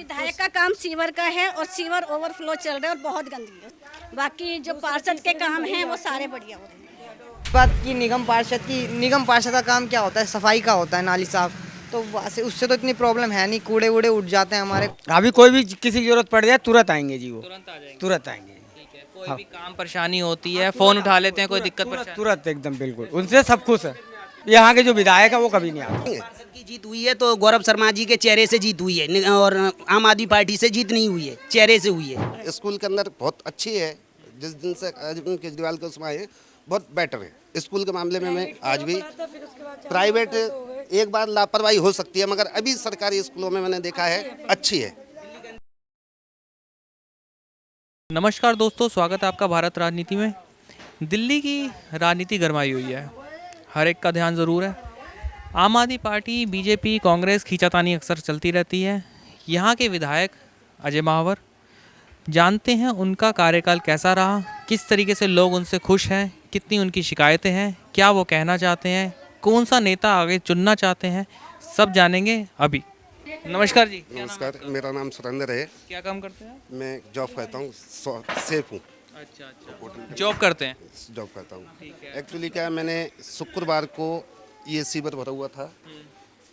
विधायक का काम सीवर का है और सीवर ओवरफ्लो चल रहा है और बहुत गंदगी है। बाकी जो पार्षद के काम हैं वो सारे बढ़िया हो रहे हैं। बात की निगम पार्षद का काम क्या होता है, सफाई का होता है, नाली साफ। तो वैसे उससे तो इतनी प्रॉब्लम है नहीं, कूड़े वूड़े उठ जाते हैं हमारे। अभी कोई भी किसी की जरूरत पड़ जाए तुरंत आएंगे जी, वो तुरंत आ जाएंगे। तुरंत आएंगे। ठीक है, कोई भी काम परेशानी होती है फोन उठा लेते हैं, कोई दिक्कत परेशानी। तुरंत एकदम बिल्कुल, उनसे सब खुश है। यहाँ के जो विधायक है वो कभी नहीं आते। पार्षद की जीत हुई है तो गौरव शर्मा जी के चेहरे से जीत हुई है, और आम आदमी पार्टी से जीत नहीं हुई है, चेहरे से हुई है। स्कूल के अंदर बहुत अच्छी है, जिस दिन से अरविंद केजरीवाल के उसमें आए बहुत बेटर है स्कूल के मामले में। मैं आज भी प्राइवेट एक बार लापरवाही हो सकती है, मगर अभी सरकारी स्कूलों में मैंने देखा है अच्छी है। नमस्कार दोस्तों, स्वागत है आपका भारत राजनीति में। दिल्ली की राजनीति गरमाई हुई है, हर एक का ध्यान ज़रूर है। आम आदमी पार्टी, बीजेपी, कांग्रेस खींचातानी अक्सर चलती रहती है। यहाँ के विधायक अजय महावर, जानते हैं उनका कार्यकाल कैसा रहा, किस तरीके से लोग उनसे खुश हैं, कितनी उनकी शिकायतें हैं, क्या वो कहना चाहते हैं, कौन सा नेता आगे चुनना चाहते हैं, सब जानेंगे अभी। नमस्कार जी। नमस्कार, मेरा नाम सुरेंद्र है। क्या काम करते हैं? मैं जॉब करता हूँ, सेफ हूँ। अच्छा, जॉब करते हैं। जॉब करता हूँ। एक्चुअली क्या है, मैंने शुक्रवार को ये सीवर भरा हुआ था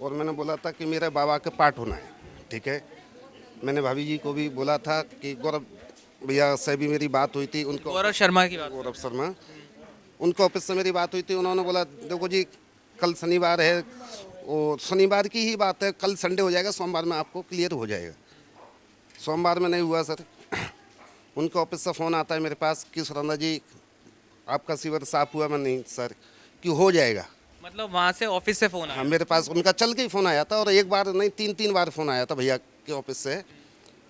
और मैंने बोला था कि मेरे बाबा के पाठ होना है। ठीक है, मैंने भाभी जी को भी बोला था कि गौरव भैया से भी मेरी बात हुई थी, उनको गौरव शर्मा की बात। गौरव शर्मा, उनके ऑफिस से मेरी बात हुई थी। उन्होंने बोला देखो जी, कल शनिवार है और शनिवार की ही बात है, कल संडे हो जाएगा, सोमवार में आपको क्लियर हो जाएगा। सोमवार में नहीं हुआ सर। उनके ऑफिस से फ़ोन आता है मेरे पास कि सुरेंद्र जी आपका सीवर साफ हुआ। मैं नहीं सर, कि हो जाएगा। मतलब वहाँ से ऑफिस से फोन आया? हाँ, मेरे पास उनका चल के ही फ़ोन आया था और एक बार नहीं तीन बार फ़ोन आया था भैया के ऑफिस से।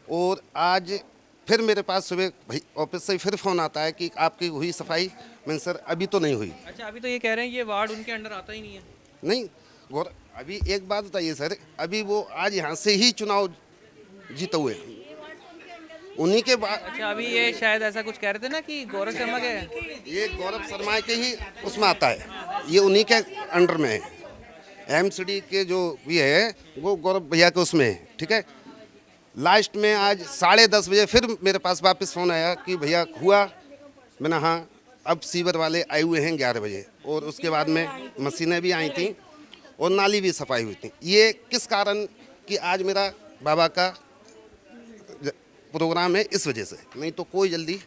और आज फिर मेरे पास सुबह भाई ऑफिस से फिर फ़ोन आता है कि आपकी हुई सफाई। मैंने सर अभी तो नहीं हुई। अच्छा, अभी तो ये कह रहे हैं ये वार्ड उनके अंडर आता ही नहीं है। नहीं गौर, अभी एक बात बताइए सर, अभी वो आज यहाँ से ही चुनाव जीते हुए, उन्हीं के बाद। अच्छा, अभी ये शायद ऐसा कुछ कह रहे थे ना कि गौरव शर्मा के, ये गौरव शर्मा के ही उसमें आता है, ये उन्हीं के अंडर में है। एमसीडी के जो भी है वो गौरव भैया के उसमें है। ठीक है, लास्ट में आज 10:30 बजे फिर मेरे पास वापस फ़ोन आया कि भैया हुआ। मैंने हाँ, अब सीवर वाले आए हुए हैं 11 बजे और उसके बाद में मशीनें भी आई थी और नाली भी सफाई हुई थी। ये किस कारण कि आज मेरा बाबा का प्रोग्राम है, इस वजह से, नहीं तो कोई जल्दी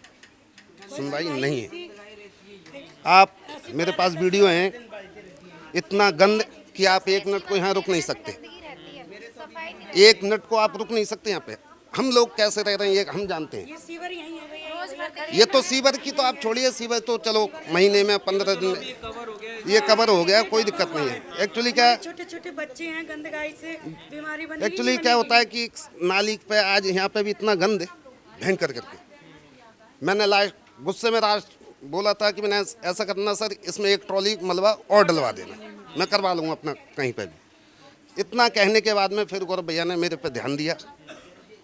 सुनवाई नहीं है। आप मेरे पास वीडियो हैं, इतना गंद कि आप एक मिनट को यहाँ रुक नहीं सकते, एक मिनट को आप रुक नहीं सकते यहाँ पे। हम लोग कैसे रह रहे हैं ये हम जानते हैं। ये तो सीवर की तो आप छोड़िए, सीवर तो चलो महीने में 15 दिन में ये कवर हो गया, कोई दिक्कत नहीं है। एक्चुअली क्या, छोटे छोटे बच्चे हैं, गंदगाई से बीमारी बनेगी। एक्चुअली क्या होता है कि नाली पे आज यहाँ पे भी इतना गंद भयंकर करके, मैंने लास्ट गुस्से में बोला था कि मैंने ऐसा करना सर, इसमें एक ट्रॉली मलबा और डलवा देना, मैं करवा लूँगा अपना कहीं पे भी। इतना कहने के बाद में फिर गौरव भैया ने मेरे पे ध्यान दिया,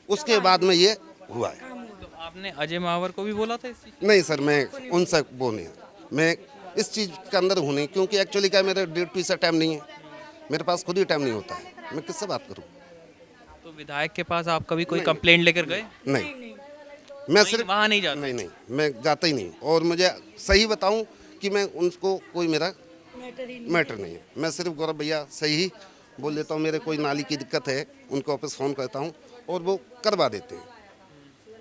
उसके बाद में ये हुआ है। तो आपने अजय महावर को भी बोला था इस चीज़? नहीं सर, मैं उनसे वो नहीं, मैं इस चीज़ के अंदर हूँ नहीं, क्योंकि एक्चुअली क्या मेरे ड्यूटी से टाइम नहीं है, मेरे पास खुद ही टाइम नहीं होता है, मैं किससे बात करूँ। तो विधायक के पास आप कभी कोई कंप्लेंट लेकर गए? नहीं, मैं सिर्फ वहाँ नहीं जाता? नहीं, मैं जाता ही नहीं। और मुझे सही बताऊं कि मैं उनको कोई मेरा मैटर नहीं है, मैं सिर्फ गौरव भैया से ही बोल देता हूँ मेरे कोई नाली की दिक्कत है, उनको वापस फ़ोन करता हूँ और वो करवा देते हैं।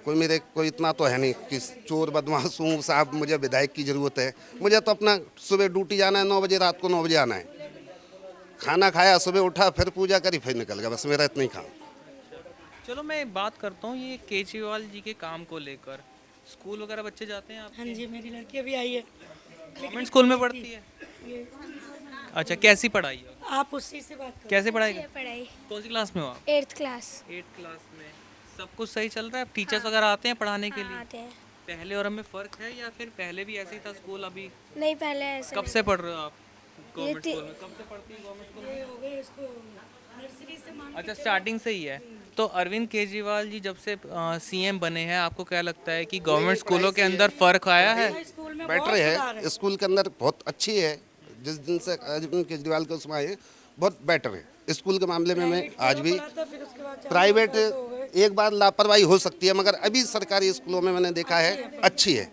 कोई इतना तो है नहीं कि चोर बदमाश हूँ साहब, मुझे विधायक की ज़रूरत है। मुझे तो अपना सुबह ड्यूटी जाना है 9 बजे, रात को 9 बजे आना है, खाना खाया, सुबह उठा, फिर पूजा करी, फिर निकल गया, बस मेरा इतना ही काम। चलो मैं बात करता हूँ ये केजरीवाल जी के काम को लेकर। स्कूल वगैरह बच्चे जाते हैं आप? हाँ जी, मेरी लड़की अभी आई है, गवर्नमेंट स्कूल में पढ़ती है? अच्छा, कैसी पढ़ाई है? आप उसी से बात करो। कैसे पढ़ाई? पढ़ाई कौन सी क्लास में हो आप? 8th क्लास 8th क्लास में। सब कुछ सही चल रहा है? टीचर्स वगैरह आते हैं पढ़ाने के लिए? आते हैं। पहले और अब में फ़र्क है या फिर पहले भी ऐसे ही था स्कूल अभी? नहीं, पहले ऐसे कब से पढ़ रहे हो आप गवर्नमेंट ती- स्कूल में? कब से पढ़ती है गवर्नमेंट स्कूल में? ये हो गए इसको नर्सरी से मान अच्छा, स्टार्टिंग से ही है। तो अरविंद केजरीवाल जी जब से सीएम बने हैं, आपको क्या लगता है कि गवर्नमेंट स्कूलों के अंदर फ़र्क आया है? स्कूल में बेटर बहुत सुधार है, स्कूल के अंदर बहुत अच्छी है, जिस दिन से अरविंद केजरीवाल के उसमें आए बहुत बेटर है स्कूल के मामले में। मैं आज भी फिर उसके बाद प्राइवेट एक बार लापरवाही हो सकती है, मगर अभी सरकारी स्कूलों में मैंने देखा है अच्छी है।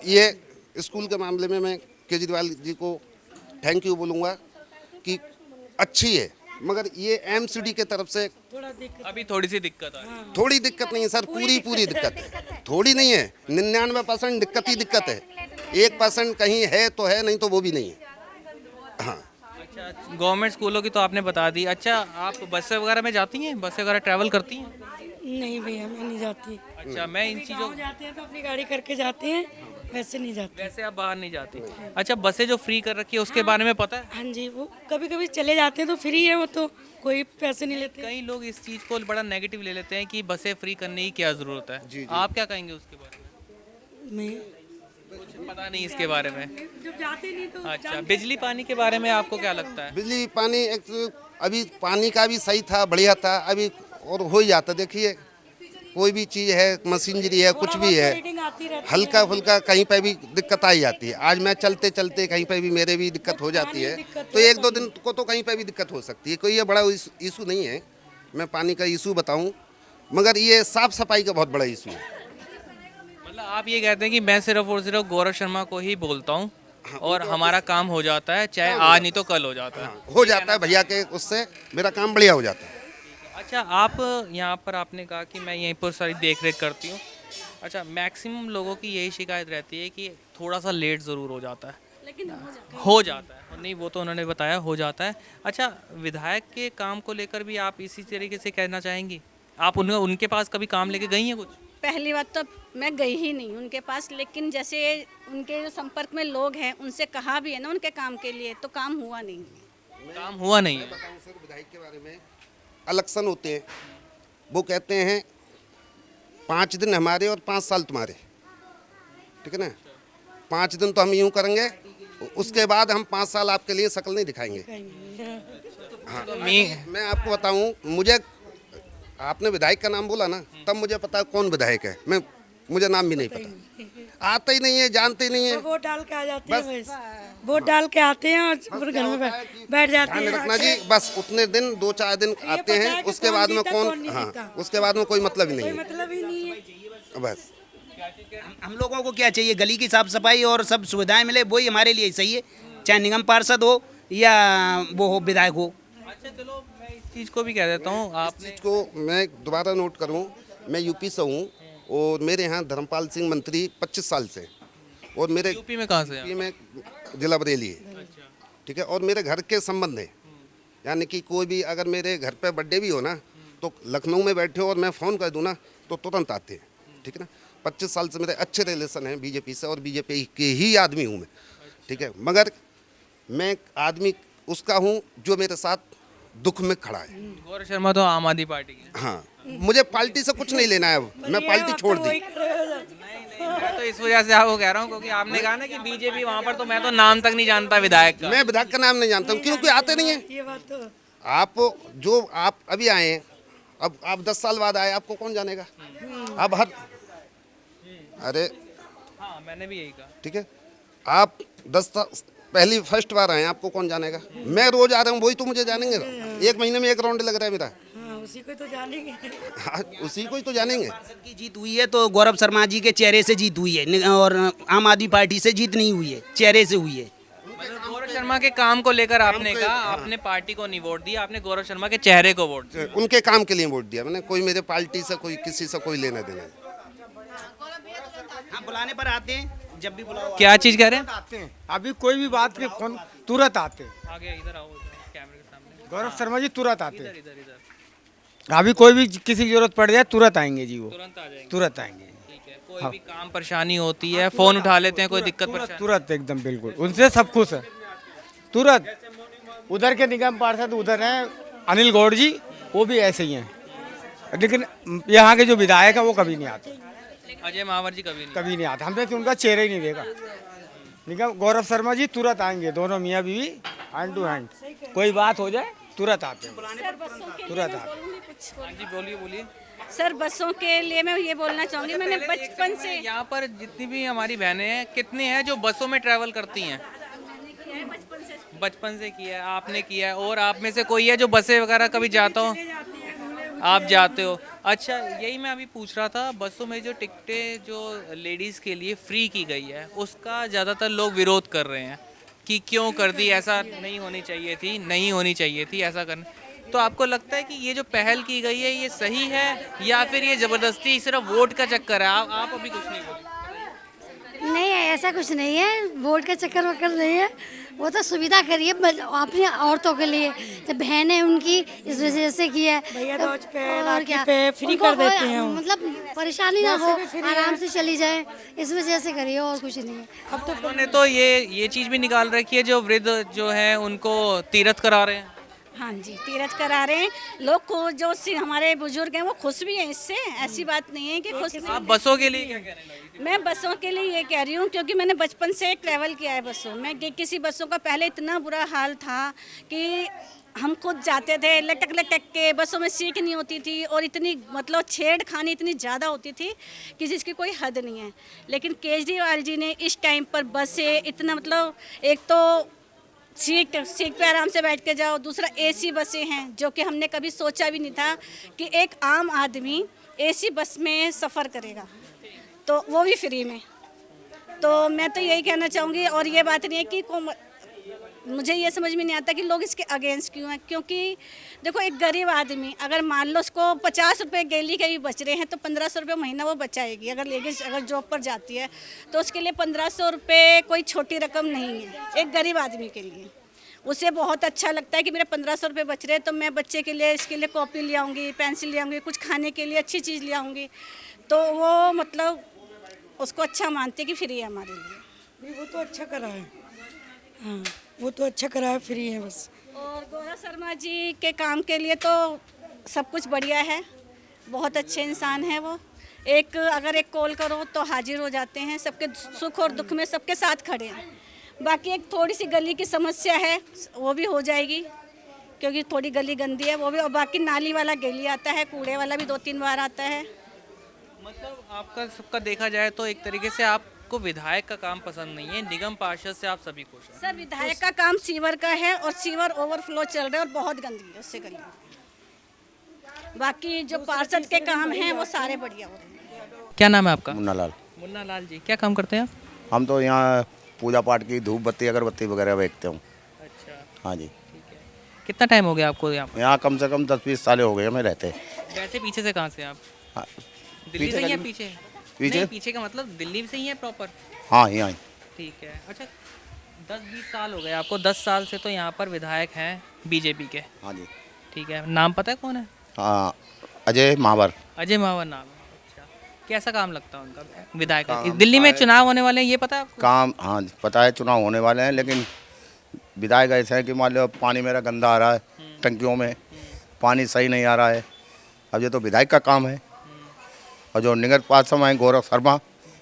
ये स्कूल के मामले में मैं केजरीवाल जी को थैंक यू बोलूँगा कि अच्छी है, मगर ये एमसीडी के तरफ से थोड़ा दिक्कत अभी थोड़ी सी दिक्कत आ रही है। थोड़ी दिक्कत नहीं है सर, पूरी दिक्कत है। थोड़ी नहीं है, 99% दिक्कत ही दिक्कत है। 1% कहीं है तो है, नहीं तो वो भी नहीं है। हाँ, अच्छा, गवर्नमेंट स्कूलों की तो आपने बता दी। अच्छा, आप बसें वगैरह में जाती हैं, बसें वगैरह ट्रैवल करती हैं? नहीं भैया, मैं नहीं जाती। अच्छा, मैं इन चीज़ों गाँव जाते हैं तो अपनी गाड़ी करके जाते हैं, वैसे नहीं जाते। वैसे आप बाहर नहीं जाती। अच्छा, बसें जो फ्री कर रखी है उसके बारे में पता है? हाँ जी, वो कभी कभी चले जाते हैं तो फ्री है, वो तो कोई पैसे नहीं लेते। कई लोग इस चीज़ को बड़ा नेगेटिव ले लेते हैं कि बसें फ्री करने की क्या ज़रूरत है। आप क्या कहेंगे उसके बारे में? मैं कुछ पता नहीं इसके बारे में। जब जाते नहीं तो अच्छा, बिजली पानी के बारे में आपको क्या लगता है? बिजली पानी अभी पानी का भी सही था, बढ़िया था, अभी और हो ही जाता। देखिए कोई भी चीज़ है, मशीनरी है, कुछ भी है, रीडिंग आती रहती है। हल्का फुल्का कहीं पे भी दिक्कत आ ही जाती है। आज मैं चलते चलते कहीं पे भी मेरे भी दिक्कत हो जाती है, तो 1-2 दिन को तो कहीं पे भी दिक्कत हो सकती है। कोई ये बड़ा इशू नहीं है, मैं पानी का इशू बताऊं, मगर ये साफ सफाई का बहुत बड़ा इशू है। मतलब आप ये कहते हैं कि मैं सिर्फ और सिर्फ गौरव शर्मा को ही बोलता हूँ और हमारा काम हो जाता है, चाहे आज नहीं तो कल हो जाता है। हो जाता है भैया के, उससे मेरा काम बढ़िया हो जाता है। अच्छा, आप यहाँ पर आपने कहा कि मैं यहीं पर सारी देख रेख करती हूँ। अच्छा, मैक्सिमम लोगों की यही शिकायत रहती है कि थोड़ा सा लेट ज़रूर हो जाता है, लेकिन हो जाता है। नहीं, वो तो उन्होंने बताया हो जाता है। अच्छा, विधायक के काम को लेकर भी आप इसी तरीके से कहना चाहेंगी? आप उनके पास कभी काम लेके गई हैं कुछ? पहली बात तो मैं गई ही नहीं उनके पास, लेकिन जैसे उनके जो संपर्क में लोग हैं उनसे कहा भी है ना उनके काम के लिए, तो काम हुआ नहीं। काम हुआ नहीं है। सर विधायक के बारे में इलेक्शन होते हैं, वो कहते हैं 5 दिन हमारे और 5 साल तुम्हारे, ठीक है ना। 5 दिन तो हम यूं करेंगे, उसके बाद हम 5 साल आपके लिए शक्ल नहीं दिखाएंगे। हाँ, मैं आपको बताऊं, मुझे आपने विधायक का नाम बोला ना, तब मुझे पता कौन विधायक है। मुझे नाम भी नहीं पता, आता ही नहीं है, जानते ही नहीं है। वोट डाल के आ जाते हैं, बस वोट डाल के आते हैं और फिर घर में बैठ जाते ध्यान हैं। रखना जी, बस उतने दिन 2-4 दिन आते हैं, उसके बाद में कौन, हाँ, उसके बाद में कोई मतलब ही नहीं है, मतलब ही नहीं है। बस। हम लोगों को क्या चाहिए? गली की साफ सफाई और सब सुविधाएं मिले, वही हमारे लिए सही है, चाहे निगम पार्षद हो या वो हो विधायक हो। अच्छा, चलो मैं इस चीज़ को भी कह देता हूँ। आप चीज़ को मैं दोबारा नोट करूं, मैं यूपी से हूं और मेरे यहाँ धर्मपाल सिंह मंत्री 25 साल से, और मेरे यूपी में कहाँ से हैं? यूपी में जिला बरेली है, ठीक है। और मेरे घर के संबंध है, यानी कि कोई भी अगर मेरे घर पे बर्थडे भी हो ना, तो लखनऊ में बैठे हो और मैं फ़ोन कर दूँ ना, तो तुरंत आते हैं, ठीक है ना। 25 साल से मेरे अच्छे रिलेशन हैं बीजेपी से, और बीजेपी के ही आदमी हूँ मैं, ठीक है। मगर मैं आदमी उसका हूँ जो मेरे साथ दुख में खड़ा है। गौरव शर्मा तो आम आदमी पार्टी की है। हाँ, मुझे पार्टी से कुछ नहीं लेना है, मैं पार्टी छोड़ दी। मैं तो इस वजह से आपको कह रहा हूँ क्योंकि आपने कहा ना कि बीजेपी वहाँ पर, तो मैं तो नाम तक नहीं जानता विधायक का। मैं विधायक का नाम नहीं जानता हूँ, क्योंकि आते नहीं है। ये बात तो आप अभी आए हैं, अब आप 10 साल बाद आए, आपको कौन जानेगा? अब अरे हाँ, मैंने भी यही कहा। ठीक है, आप 10 पहली फर्स्ट बार आए, आपको कौन जानेगा? मैं रोज आ रहा हूँ, वही तो मुझे जानेंगे। 1 महीने में 1 राउंड लग रहा है मेरा। हाँ, उसी को तो जानेंगे। हाँ, उसी को ही तो जानेंगे। पार्षद की जीत हुई है तो गौरव शर्मा जी के चेहरे से जीत हुई है, और आम आदमी पार्टी से जीत नहीं हुई है, चेहरे से हुई है। मतलब गौरव शर्मा के काम को लेकर आपने कहा, आपने पार्टी को नहीं वोट दिया, आपने गौरव शर्मा के चेहरे को वोट दिया। उनके काम के लिए वोट दिया मैंने, कोई मेरे पार्टी से कोई किसी से कोई लेना देना नहीं। हाँ, बुलाने पर आते हैं, जब भी बुलाओ। क्या चीज़ कह रहे हैं? आते हैं, अभी कोई भी बात के फोन तुरंत आते हैं। आगे इधर आओ, कैमरे के सामने। गौरव शर्मा जी तुरंत आते हैं, इधर इधर अभी कोई भी किसी की जरूरत पड़ जाए तुरंत आएंगे जी, वो तुरंत आ जाएंगे। तुरंत आएंगे, ठीक है, कोई भी काम परेशानी होती है फोन उठा लेते हैं, कोई दिक्कत परेशानी। तुरंत एकदम बिल्कुल, उनसे सब खुश है तुरंत। उधर के निगम पार्षद उधर हैं अनिल गौड़ जी, वो भी ऐसे ही हैं, लेकिन यहाँ के जो विधायक है वो कभी नहीं आते, अजय महावर जी कभी नहीं आते। हमने तो उनका चेहरा ही नहीं देखा। निगम गौरव शर्मा जी तुरंत आएंगे, दोनों मियाँ बीवी हैंड टू हैंड, कोई बात हो जाए तुरंत आते हैं, तुरंत आते हैं। हाँ जी, बोलिए बोलिए। सर बसों के लिए मैं ये बोलना चाहूँगी, मैंने बचपन से यहाँ पर जितनी भी हमारी बहनें हैं, कितनी हैं जो बसों में ट्रैवल करती हैं? बचपन से किया है, आपने किया है, और आप में से कोई है जो बसें वगैरह कभी जाता हो? आप जाते हो। अच्छा, यही मैं अभी पूछ रहा था, बसों में जो टिकटें जो लेडीज़ के लिए फ्री की गई है उसका ज़्यादातर लोग विरोध कर रहे हैं कि क्यों कर दी, ऐसा नहीं होनी चाहिए थी, नहीं होनी चाहिए थी ऐसा करना। तो आपको लगता है कि ये जो पहल की गई है ये सही है या फिर ये ज़बरदस्ती सिर्फ वोट का चक्कर है? आप अभी कुछ नहीं बोले। नहीं है, ऐसा कुछ नहीं है, वोट का चक्कर वक्कर नहीं है। वो तो सुविधा करी है अपनी औरतों के लिए, जब बहन है उनकी इस वजह से की है। भैया दूज पे, और राखी क्या, पे फ्री उनको कर देते हैं वो। मतलब परेशानी ना हो, वैसे भी फ्री है। आराम से चली जाए, इस वजह से करी है और कुछ नहीं है। अब तो उन्होंने तो ये चीज़ भी निकाल रखी है, जो वृद्ध जो है उनको तीरथ करा रहे हैं। हाँ जी, तीरथ करा रहे हैं लोग को। जो हमारे बुजुर्ग हैं वो खुश भी हैं इससे, ऐसी बात नहीं है कि खुश नहीं। आप बसों के लिए क्या कहने लगी? मैं बसों के लिए ये कह रही हूँ क्योंकि मैंने बचपन से ट्रैवल किया है बसों में। किसी बसों का पहले इतना बुरा हाल था कि हम खुद जाते थे लटक लटक के, बसों में सीट नहीं होती थी और इतनी मतलब छेड़खानी इतनी ज़्यादा होती थी कि जिसकी कोई हद नहीं है। लेकिन केजरीवाल जी ने इस टाइम पर बसें इतना मतलब, एक तो सीट पे आराम से बैठ के जाओ, दूसरा एसी बसें हैं जो कि हमने कभी सोचा भी नहीं था कि एक आम आदमी एसी बस में सफ़र करेगा, तो वो भी फ्री में। तो मैं तो यही कहना चाहूँगी, और ये बात नहीं है कि मुझे ये समझ में नहीं आता कि लोग इसके अगेंस्ट क्यों हैं। क्योंकि देखो, एक गरीब आदमी अगर मान लो उसको 50 रुपये डेली के भी बच रहे हैं तो 1500 रुपये महीना वो बचाएगी। अगर लेडीज अगर जॉब पर जाती है तो उसके लिए 1500 रुपये कोई छोटी रकम नहीं है एक गरीब आदमी के लिए। उसे बहुत अच्छा लगता है कि मेरे 1500 रुपये बच रहे हैं तो मैं बच्चे के लिए इसके लिए कॉपी ले आऊँगी, पेंसिल ले आऊँगी, कुछ खाने के लिए अच्छी चीज़ ले आऊँगी। तो वो मतलब उसको अच्छा मानते कि फ्री है हमारे लिए। नहीं, वो तो अच्छा करा है। हाँ, वो तो अच्छा करा है, फ्री है बस। और गौरव शर्मा जी के काम के लिए तो सब कुछ बढ़िया है, बहुत अच्छे इंसान हैं वो। अगर एक कॉल करो तो हाजिर हो जाते हैं, सबके सुख और दुख में सबके साथ खड़े हैं। बाकी एक थोड़ी सी गली की समस्या है, वो भी हो जाएगी क्योंकि थोड़ी गली गंदी है वो भी। और बाकी नाली वाला डेली आता है, कूड़े वाला भी 2-3 बार आता है। मतलब आपका सबका देखा जाए तो एक तरीके से आपको विधायक का काम पसंद नहीं है, निगम पार्षद से आप सभी खुश हैं। सर, विधायक का काम सीवर का है और सीवर ओवरफ्लो चल रहा है और बहुत गंदगी है उससे गली। बाकी जो पार्षद के काम हैं वो सारे बढ़िया हो रहे हैं। क्या नाम है आपका? मुन्ना लाल। मुन्ना लाल जी, क्या काम करते हैं आप? हम तो यहाँ पूजा पाठ की धूप बत्ती अगरबत्ती वगैरह बेचते हूँ। अच्छा, हाँ जी। ठीक है। कितना टाइम हो गया आपको यहाँ यहाँ कम से कम 10-20 साल हो गए हमें रहते। वैसे पीछे से कहाँ से आप? हाँ, दिल्ली से ही है? गली- पीछे पीछे? नहीं, पीछे का मतलब दिल्ली से ही है प्रॉपर? हाँ यहाँ। ठीक है। अच्छा, 10-20 साल हो गए आपको। 10 साल से तो यहाँ पर विधायक हैं बीजेपी के। हाँ जी। ठीक है, नाम पता है कौन है? हाँ, अजय महावर। अजय मावर नाम है। अच्छा, कैसा काम लगता है उनका विधायक का? काम दिल्ली में है- चुनाव होने वाले हैं, ये पता है आपको? काम, हाँ पता है चुनाव होने वाले हैं, लेकिन विधायक ऐसे है कि मान लो पानी मेरा गंदा आ रहा है टंकियों में, पानी सही नहीं आ रहा है। अब ये तो विधायक का काम है। और जो निगम पार्षद हैं गौरव शर्मा,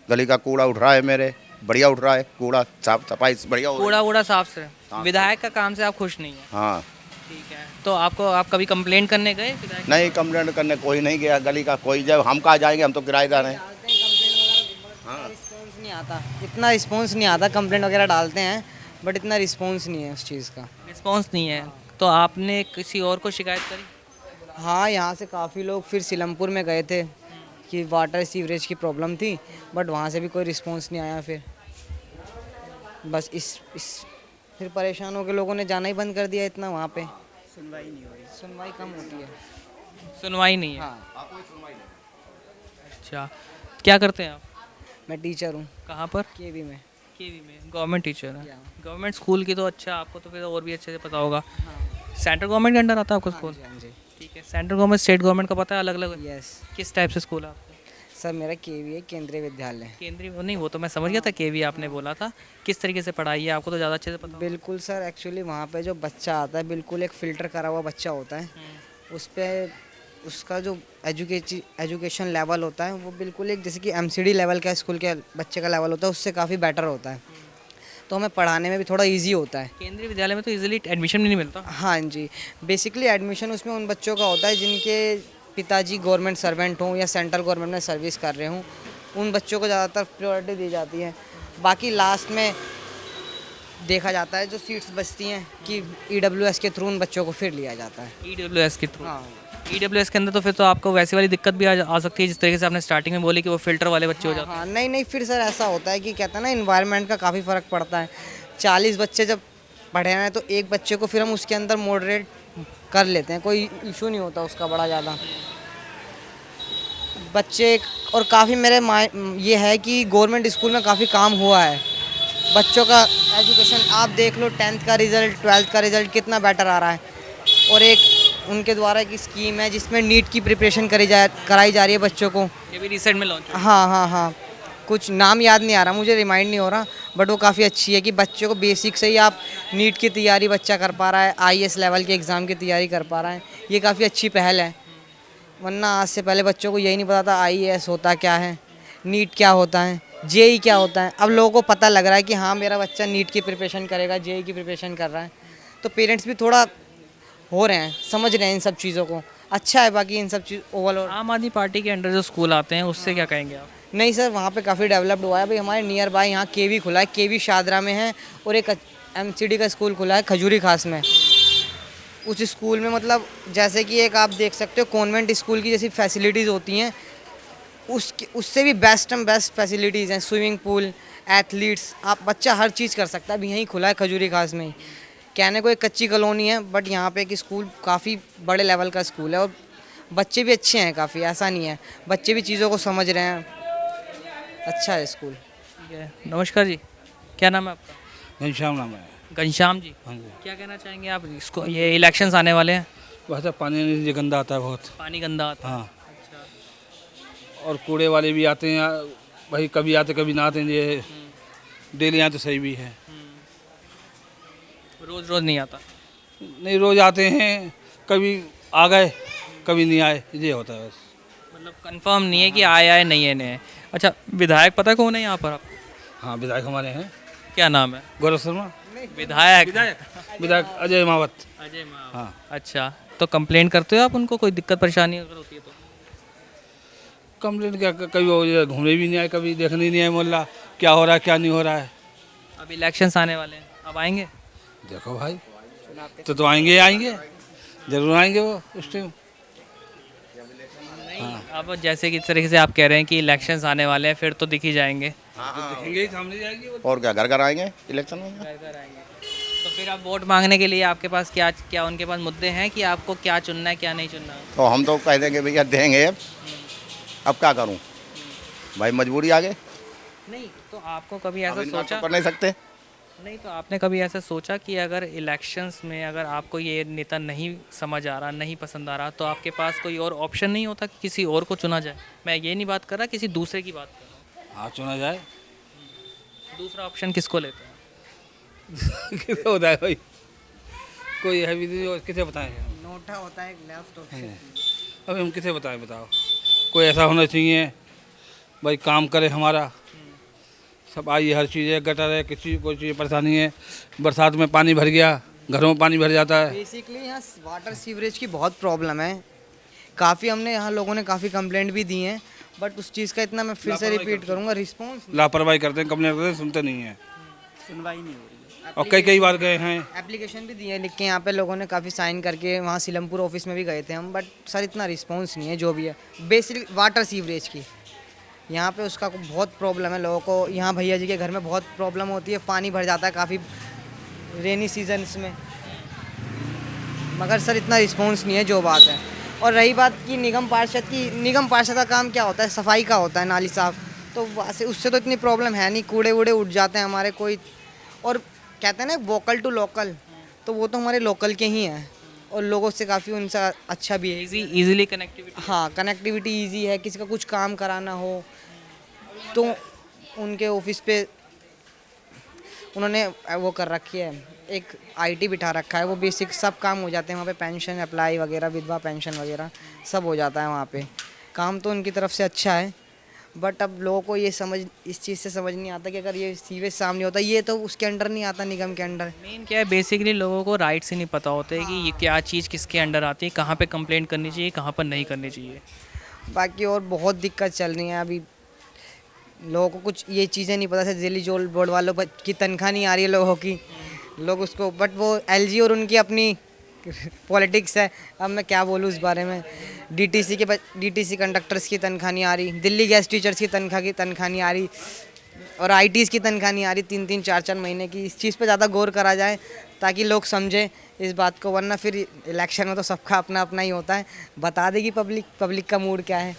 गली का कूड़ा उठ रहा है मेरे, बढ़िया उठ रहा है कूड़ा, साफ सफाई बढ़िया हो रही है। कूड़ा वूड़ा साफ से। विधायक का काम से आप खुश नहीं है? हाँ। ठीक है। तो आप कभी कंप्लेन करने गए विधायक? नहीं, कंप्लेंट करने कोई नहीं गया गली का कोई। जब हम कहाँ जाएंगे, हम तो किराएदार हैं। रिस्पॉन्स नहीं आता, इतना रिस्पॉन्स नहीं आता। कंप्लेंट वगैरह डालते हैं बट इतना रिस्पॉन्स नहीं है उस चीज़ का। रिस्पॉन्स नहीं है तो आपने किसी और को शिकायत करी? हाँ, यहाँ से काफ़ी लोग फिर सिलमपुर में गए थे कि वाटर सीवरेज की प्रॉब्लम थी, बट वहाँ से भी कोई रिस्पॉन्स नहीं आया। फिर बस इस फिर परेशान होकर लोगों ने जाना ही बंद कर दिया। इतना वहाँ पे सुनवाई नहीं हो रही, सुनवाई कम होती है। सुनवाई नहीं है? हाँ, अच्छा, क्या करते हैं आप? मैं टीचर हूँ कहाँ पर? केवी में। केवी में गवर्नमेंट टीचर है? या। गवर्नमेंट स्कूल की तो अच्छा, आपको तो फिर और भी अच्छे से पता होगा। सेंट्रल गवर्नमेंट के अंडर आता है आपको स्कूल? हाँ जी। ठीक है। सेंट्रल गवर्नमेंट स्टेट गवर्नमेंट का पता है? अलग अलग? यस किस टाइप से स्कूल है आपका? सर, मेरा केवी है, केंद्रीय विद्यालय। केंद्रीय नहीं, वो तो मैं समझ गया था, केवी आपने बोला था। किस तरीके से पढ़ाई है आपको तो ज़्यादा अच्छे से पता होगा। बिल्कुल सर, एक्चुअली वहाँ पे जो बच्चा आता है बिल्कुल एक फ़िल्टर करा हुआ बच्चा होता है। उस पे उसका जो एजुकेशन लेवल होता है वो बिल्कुल एक जैसे कि एमसीडी लेवल का स्कूल के बच्चे का लेवल होता है, उससे काफ़ी बेटर होता है। तो हमें पढ़ाने में भी थोड़ा इजी होता है। केंद्रीय विद्यालय में तो इजीली एडमिशन भी नहीं मिलता? हाँ जी, बेसिकली एडमिशन उसमें उन बच्चों का होता है जिनके पिताजी गवर्नमेंट सर्वेंट हों या सेंट्रल गवर्नमेंट में सर्विस कर रहे हों, उन बच्चों को ज़्यादातर प्रायोरिटी दी जाती है। बाकी लास्ट में देखा जाता है जो सीट्स बचती हैं कि EWS के थ्रू उन बच्चों को फिर लिया जाता है। EWS के थ्रू? हाँ। ईडब्ल्यूएस के अंदर तो फिर तो आपको वैसी वाली दिक्कत भी आ सकती है जिस तरीके से आपने स्टार्टिंग में बोली कि वो फिल्टर वाले बच्चे हो जाते हाँ नहीं नहीं, फिर सर ऐसा होता है कि कहते हैं ना इन्वायरमेंट का काफ़ी फ़र्क पड़ता है। 40 बच्चे जब पढ़े हैं तो एक बच्चे को फिर हम उसके अंदर मॉडरेट कर लेते हैं, कोई इशू नहीं होता उसका बड़ा ज़्यादा बच्चे। और काफ़ी ये है कि गवर्नमेंट स्कूल में काफ़ी काम हुआ है बच्चों का एजुकेशन। आप देख लो 10th का रिज़ल्ट 12th का रिज़ल्ट कितना बेटर आ रहा है। और एक उनके द्वारा एक स्कीम है जिसमें नीट की प्रिपरेशन कराई जा रही है बच्चों को। ये भी रिसेंट में लॉन्च हुआ। हाँ, कुछ नाम याद नहीं आ रहा मुझे, रिमाइंड नहीं हो रहा, बट वो काफ़ी अच्छी है कि बच्चों को बेसिक से ही आप नीट की तैयारी बच्चा कर पा रहा है, IAS लेवल के एग्ज़ाम की तैयारी कर पा रहा है। ये काफ़ी अच्छी पहल है, वरना आज से पहले बच्चों को यही नहीं पता था IAS होता क्या है, नीट क्या होता है, JEE क्या होता है। अब लोगों को पता लग रहा है कि हाँ मेरा बच्चा नीट की प्रिपरेशन करेगा, JEE की प्रिपरेशन कर रहा है, तो पेरेंट्स भी थोड़ा हो रहे हैं, समझ रहे हैं इन सब चीज़ों को। अच्छा है बाकी इन सब चीज़ ओवरऑल। आम आदमी पार्टी के अंडर जो स्कूल आते हैं उससे क्या कहेंगे आप? नहीं सर, वहाँ पे काफ़ी डेवलप्ड हुआ है भाई। हमारे नियर बाय यहाँ KV खुला है, KV शादरा में है, और एक MCD का स्कूल खुला है खजूरी खास में। उस स्कूल में मतलब जैसे कि एक आप देख सकते हो कॉन्वेंट स्कूल की जैसी फैसिलिटीज़ होती हैं, उससे भी बेस्ट फैसिलिटीज़ हैं। स्विमिंग पूल, एथलीट्स, आप बच्चा हर चीज़ कर सकता है। अभी यहीं खुला है खजूरी खास में ही। कहने को एक कच्ची कॉलोनी है, बट यहाँ पे एक स्कूल काफ़ी बड़े लेवल का स्कूल है, और बच्चे भी अच्छे हैं काफ़ी, ऐसा नहीं है, बच्चे भी चीज़ों को समझ रहे हैं। अच्छा है स्कूल। ठीक है, नमस्कार जी, क्या नाम है आपका? घनश्याम नाम है। घनश्याम जी, हाँ जी। क्या कहना चाहेंगे आप? इसको ये इलेक्शंस आने वाले हैं, वैसे पानी नीचे गंदा आता है बहुत। पानी गंदा आता है। हाँ, और कूड़े वाले भी आते हैं भाई, कभी आते कभी ना आते हैं। ये डेली यहाँ तो सही भी है, रोज़ रोज़ नहीं आता। नहीं रोज़ आते हैं, कभी आ गए कभी नहीं आए, ये होता है बस। मतलब कंफर्म नहीं है कि आए नहीं है नहीं। अच्छा, विधायक पता कौन है यहाँ पर आप? हाँ, विधायक हमारे हैं। क्या नाम है? गौरव शर्मा। विधायक विधायक अजय मावत। अजय मावत। हाँ। अच्छा, तो कंप्लेंट करते हो आप उनको, कोई दिक्कत परेशानी अगर होती है तो? कंप्लेंट क्या, कभी वो ये घूमने भी नहीं आए, कभी देखने नहीं आए मोहल्ला क्या हो रहा है क्या नहीं हो रहा है। अब इलेक्शंस आने वाले हैं, अब आएंगे? देखो भाई, तो आएंगे जरूर आएंगे वो उस टाइम। अब जैसे कि इस तरीके से आप कह रहे हैं कि इलेक्शंस आने वाले हैं, फिर तो दिख ही जाएंगे। दिखेंगे ही, सामने जाएंगे वो। और क्या, घर घर आएंगे इलेक्शन में। तो फिर आप वोट मांगने के लिए आपके पास क्या उनके पास मुद्दे हैं कि आपको क्या चुनना है क्या नहीं चुनना है? तो हम तो कह देंगे भैया देंगे, अब क्या करूं भाई, मजबूरी आगे। नहीं तो आपको कभी ऐसा अब इनकार सोचा? तो कर नहीं सकते। नहीं तो आपने कभी ऐसा सोचा कि अगर इलेक्शंस में अगर आपको ये नेता नहीं समझ आ रहा, नहीं पसंद आ रहा, तो आपके पास कोई और ऑप्शन नहीं होता कि किसी और को चुना जाए? मैं ये नहीं बात कर रहा, किसी दूसरे की बात कर रहा हूँ। हाँ, चुना जाए। दूसरा ऑप्शन किसको लेते हैं? किसे होता है भाई, कोई है भी नहीं, किसे बताएं। नोटा होता है लेफ्ट ऑप्शन। अभी हम किसे बताएं, बताओ। कोई ऐसा होना चाहिए भाई काम करे हमारा। सब आई हर चीज़ है, गटर है, किसी कोई चीज़ परेशानी है, बरसात में पानी भर गया, घरों में पानी भर जाता है। बेसिकली यहाँ वाटर सीवरेज की बहुत प्रॉब्लम है। काफ़ी हमने यहाँ लोगों ने काफ़ी कंप्लेंट भी दी हैं, बट उस चीज़ का इतना मैं फिर से रिपीट करूँगा, रिस्पॉन्स लापरवाही करते हैं, कंप्लेंट करते हैं, सुनते नहीं है, सुनवाई नहीं हो रही है। और कई बार गए हैं। एप्लीकेशन भी दिए लिख के यहाँ पे लोगों ने काफ़ी साइन करके, वहाँ सीलमपुर ऑफिस में भी गए थे हम, बट सर इतना रिस्पॉन्स नहीं है। जो भी है बेसिक वाटर सीवरेज की यहाँ पे उसका बहुत प्रॉब्लम है लोगों को। यहाँ भैया जी के घर में बहुत प्रॉब्लम होती है, पानी भर जाता है काफ़ी रेनी सीजन्स में, मगर सर इतना रिस्पॉन्स नहीं है, जो बात है। और रही बात कि निगम पार्षद का काम क्या होता है, सफाई का होता है, नाली साफ, तो उससे तो इतनी प्रॉब्लम है नहीं। कूड़े वूड़े उठ जाते हैं हमारे कोई, और कहते हैं ना वोकल टू लोकल, तो वो तो हमारे लोकल के ही हैं, और लोगों से काफ़ी उनसे अच्छा भी है। Easily connectivity. हाँ, कनेक्टिविटी इजी है। किसी का कुछ काम कराना हो तो उनके ऑफिस पे उन्होंने वो कर रखी है, एक IT बिठा रखा है, वो बेसिक सब काम हो जाते हैं वहाँ पे। पेंशन अप्लाई वगैरह, विधवा पेंशन वगैरह सब हो जाता है वहाँ पे। काम तो उनकी तरफ से अच्छा है, बट अब लोगों को ये इस चीज़ से समझ नहीं आता कि अगर ये सीवेज सामने होता, ये तो उसके अंडर नहीं आता, निगम के अंडर। मेन क्या है, बेसिकली लोगों को राइट से नहीं पता होता है कि ये क्या चीज़ किसके अंडर आती है, कहाँ पे कंप्लेंट करनी चाहिए, कहाँ पर नहीं करनी चाहिए। बाकी और बहुत दिक्कत चल रही है अभी। लोगों को कुछ ये चीज़ें नहीं पता, जैसे दिल्ली जोल बोर्ड वालों की तनख्वाह नहीं आ रही है लोगों की, लोग उसको, बट वो LG और उनकी अपनी पॉलिटिक्स है, अब मैं क्या बोलूँ उस बारे में। डीटीसी कंडक्टर्स की तनख्वाह नहीं आ रही, दिल्ली गैस टीचर्स की तनख्वाह नहीं आ रही, और आईटीज़ की तनख्वाह नहीं आ रही 3-3 4-4 महीने की। इस चीज़ पे ज़्यादा गौर करा जाए ताकि लोग समझें इस बात को, वरना फिर इलेक्शन में तो सबका अपना अपना ही होता है। बता देगी पब्लिक का मूड क्या है।